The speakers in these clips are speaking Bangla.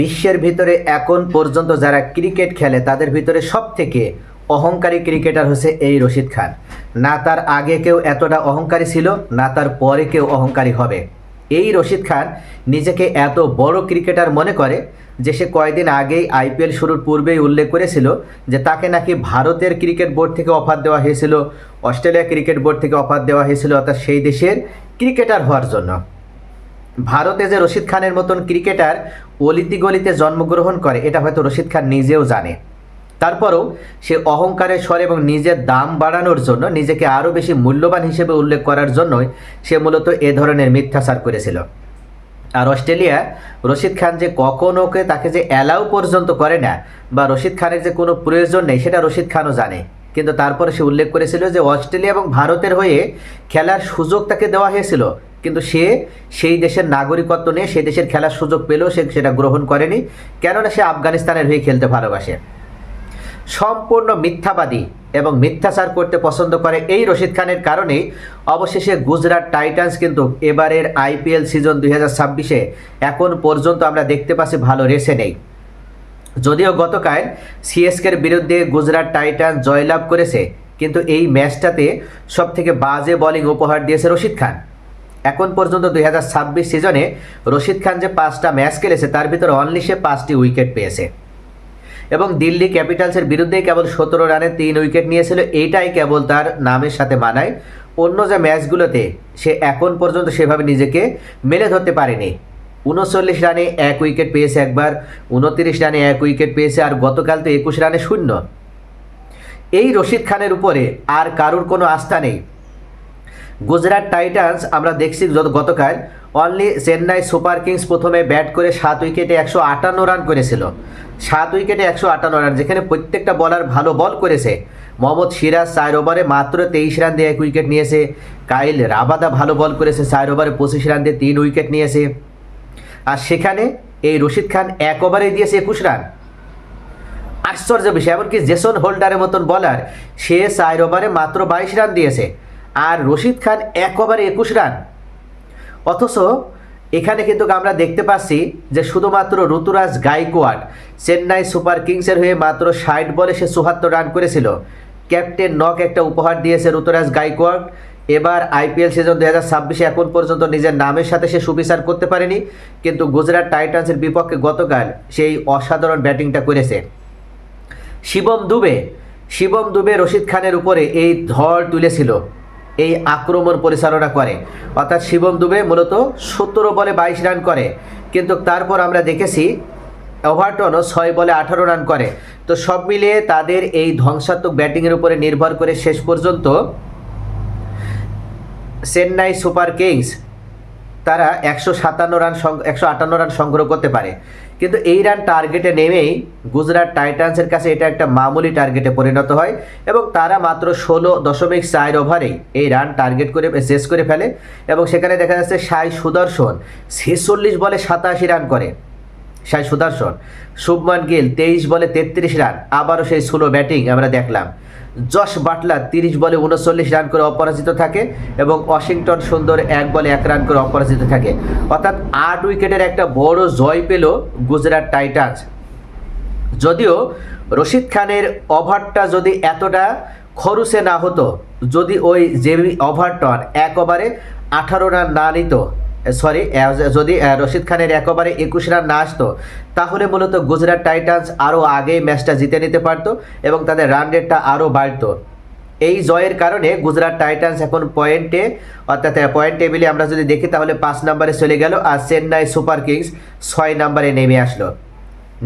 বিশ্বের ভিতরে এখন পর্যন্ত যারা ক্রিকেট খেলে তাদের ভিতরে সবথেকে অহংকারী ক্রিকেটার হচ্ছে এই রশিদ খান। না তার আগে কেউ এতটা অহংকারী ছিল, না তার পরে কেউ অহংকারী হবে। এই রশিদ খান নিজেকে এত বড় ক্রিকেটার মনে করে যে সে কয়েকদিন আগেই আইপিএল শুরুর পূর্বেই উল্লেখ করেছিল যে তাকে নাকি ভারতের ক্রিকেট বোর্ড থেকে অফার দেওয়া হয়েছিল, অস্ট্রেলিয়া ক্রিকেট বোর্ড থেকে অফার দেওয়া হয়েছিল, অর্থাৎ সেই দেশের ক্রিকেটার হওয়ার জন্য। ভারতে যে রশিদ খানের মতন ক্রিকেটার অলিতে গলিতে জন্মগ্রহণ করে এটা হয়তো রশিদ খান নিজেও জানে। তারপরেও সে অহংকারের স্বরে এবং নিজের দাম বাড়ানোর জন্য, নিজেকে আরও বেশি মূল্যবান হিসেবে উল্লেখ করার জন্যই সে মূলত এ ধরনের মিথ্যাচার করেছিল। আর অস্ট্রেলিয়া রশিদ খান যে কখনো তাকে যে অ্যালাউ পর্যন্ত করে না বা রশিদ খানের যে কোনো প্রয়োজন নেই সেটা রশিদ খানও জানে, কিন্তু তারপরে সে উল্লেখ করেছিল যে অস্ট্রেলিয়া এবং ভারতের হয়ে খেলার সুযোগ তাকে দেওয়া হয়েছিল, কিন্তু সে সেই দেশের নাগরিকত্ব নিয়ে সেই দেশের খেলার সুযোগ পেলেও সে সেটা গ্রহণ করেনি, কেননা সে আফগানিস্তানের হয়ে খেলতে ভালোবাসে। সম্পূর্ণ মিথ্যাবাদী এবং মিথ্যাচার করতে পছন্দ করে এই রশিদ খানের কারণেই অবশেষে গুজরাট টাইটান্স কিন্তু এবারের আইপিএল সিজন 2026-এ এখন পর্যন্ত আমরা দেখতে পাচ্ছি ভালো রেসে নেই। যদিও গতকাল সিএসকের বিরুদ্ধে গুজরাট টাইটান্স জয়লাভ করেছে, কিন্তু এই ম্যাচটাতে সবথেকে বাজে বোলিং উপহার দিয়েছে রশিদ খান। এখন পর্যন্ত 2026 সিজনে রশিদ খান যে 5টা ম্যাচ খেলেছে তার ভিতরে অনলি সে 5টি উইকেট পেয়েছে এবং দিল্লি ক্যাপিটালসের বিরুদ্ধে কেবল 17 রানে 3 উইকেট নিয়েছিল। এইটাই কেবল তার নামের সাথে মানায়। অন্য যে ম্যাচগুলোতে সে এখন পর্যন্ত সেভাবে নিজেকে মেলে ধরতে পারেনি। 39 রানে 1 উইকেট পেয়েছে একবার, 29 রানে 1 উইকেট পেয়েছে, আর গতকাল তো 21 রানে 0। এই রশিদ খানের উপরে আর কারুর কোনো আস্থা নেই। গুজরাট টাইটান্স আমরা দেখছি গতকাল অনলি চেন্নাই সুপার কিংস প্রথমে ব্যাট করে 7 উইকেটে 158 রান করেছিল। 7 উইকেটে 158 রান, যেখানে প্রত্যেকটা বলার ভালো বল করেছে। মোহাম্মদ সিরাজ 4 ওভারে মাত্র 23 রান দিয়ে 1 উইকেট নিয়েছে। কাইল রাবাদা ভালো বল করেছে, 4 ওভারে 25 রান দিয়ে 3 উইকেট নিয়েছে। আর সেখানে এই রশিদ খান 1 ওভারে দিয়েছে 21 রান। আশ্চর্য বিষয়, এমনকি জেসন হোল্ডারের মতন বলার সে 4 ওভারে মাত্র 22 রান দিয়েছে, আর রশিদ খান 1 ওভারে 21 রান। অথচ এখানে কিন্তু আমরা দেখতে পাচ্ছি যে শুধুমাত্র ঋতুরাজ গাইকোয়াড চেন্নাই সুপার কিংসের হয়ে মাত্র 60 বলে সে 74 রান করেছিল। ক্যাপ্টেন নক একটা উপহার দিয়েছে ঋতুরাজ গাইকোয়াড। এবার আইপিএল সিজন 2026-এ এখন পর্যন্ত নিজের নামের সাথে সে সুবিচার করতে পারেনি, কিন্তু গুজরাট টাইটান্সের বিপক্ষে গতকাল সেই অসাধারণ ব্যাটিংটা করেছে। শিবম দুবে রশিদ খানের উপরে এই ঝড় তুলেছিল, এই আক্রমণ পরিচালনা করে। অর্থাৎ শিবম দুবে মূলত 17 বলে 22 রান করে, কিন্তু তারপর আমরা দেখেছি ওভারটনও 6 বলে 18 রান করে। তো সব মিলিয়ে তাদের এই ধ্বংসাত্মক ব্যাটিংয়ের উপরে নির্ভর করে শেষ পর্যন্ত চেন্নাই সুপার কিংস তারা 158 রান সংগ্রহ করতে পারে, কিন্তু এই রান টার্গেটে নেমেই গুজরাট টাইটান্সের কাছে এটা একটা মামুলি টার্গেটে পরিণত হয় এবং তারা মাত্র 16.4 ওভারেই এই রান টার্গেট করে শেষ করে ফেলে। এবং সেখানে দেখা যাচ্ছে সাই সুদর্শন 46 বলে 87 রান করে। সাই সুদর্শন, শুভমান গিল 23 বলে 33 রান, আবারও সেই স্লো ব্যাটিং আমরা দেখলাম। জশ বাটলার 30 বলে 39 রান করে অপরাজিত থাকে এবং ওয়াশিংটন সুন্দর 1 বলে 1 রান করে অপরাজিত থাকে। অর্থাৎ 8 উইকেটের একটা বড় জয় পেল গুজরাট টাইটান্স। যদিও রশিদ খানের ওভারটা যদি এতটা খরুসে না হতো, যদি ওই জেমি ওভারটন 1 ওভারে 18 রান না নিত, যদি রশিদ খানের 1 ওভারে 21 রান না আসতো, তাহলে মূলত গুজরাট টাইটান্স আরও আগেই ম্যাচটা জিতে নিতে পারত এবং তাদের রান রেটটা আরও বাড়ত। এই জয়ের কারণে গুজরাট টাইটান্স এখন পয়েন্টে, অর্থাৎ পয়েন্ট টেবিলে আমরা যদি দেখি তাহলে 5 নম্বরে চলে গেল, আর চেন্নাই সুপার কিংস 6 নম্বরে নেমে আসলো।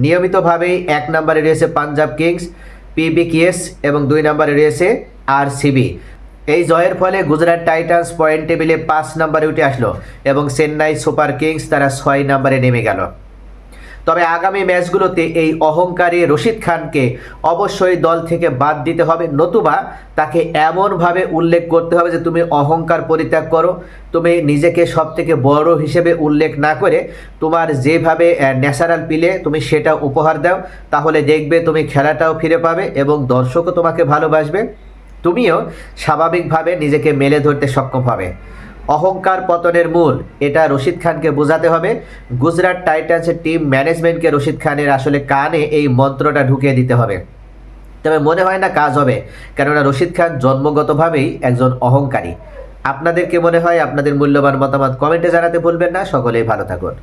নিয়মিতভাবেই 1 নম্বরে রয়েছে পাঞ্জাব কিংস, পিবিকেএস এবং 2 নম্বরে রয়েছে আরসিবি। এই জয়ের ফলে গুজরাট টাইটান্স পয়েন্ট টেবিলে 5 নম্বরে উঠে আসলো এবং চেন্নাই সুপার কিংস তারা 6 নম্বরে নেমে গেল। তবে আগামী ম্যাচগুলোতে এই অহংকারী রশিদ খানকে অবশ্যই দল থেকে বাদ দিতে হবে, নতুবা তাকে এমনভাবে উল্লেখ করতে হবে যে তুমি অহংকার পরিত্যাগ করো, তুমি নিজেকে সবথেকে বড় হিসেবে উল্লেখ না করে তোমার যেভাবে ন্যাচারাল পিলে তুমি সেটা উপহার দাও, তাহলে দেখবে তুমি খেলাটাও ফিরে পাবে এবং দর্শকও তোমাকে ভালোবাসবে, তুমিও স্বাভাবিকভাবে নিজেকে মেলে ধরতে সক্ষম হবে। অহংকার পতনের মূল, এটা রশিদ খানকে বোঝাতে হবে। গুজরাট টাইটান্সের টিম ম্যানেজমেন্টকে রশিদ খানের আসলে কানে এই মন্ত্রটা ঢুকিয়ে দিতে হবে। তবে মনে হয় না কাজ হবে, কেননা রশিদ খান জন্মগতভাবেই একজন অহংকারী। আপনাদের কি মনে হয়? আপনাদের মূল্যবান মতামত কমেন্টে জানাতে ভুলবেন না। সকলেই ভালো থাকুন।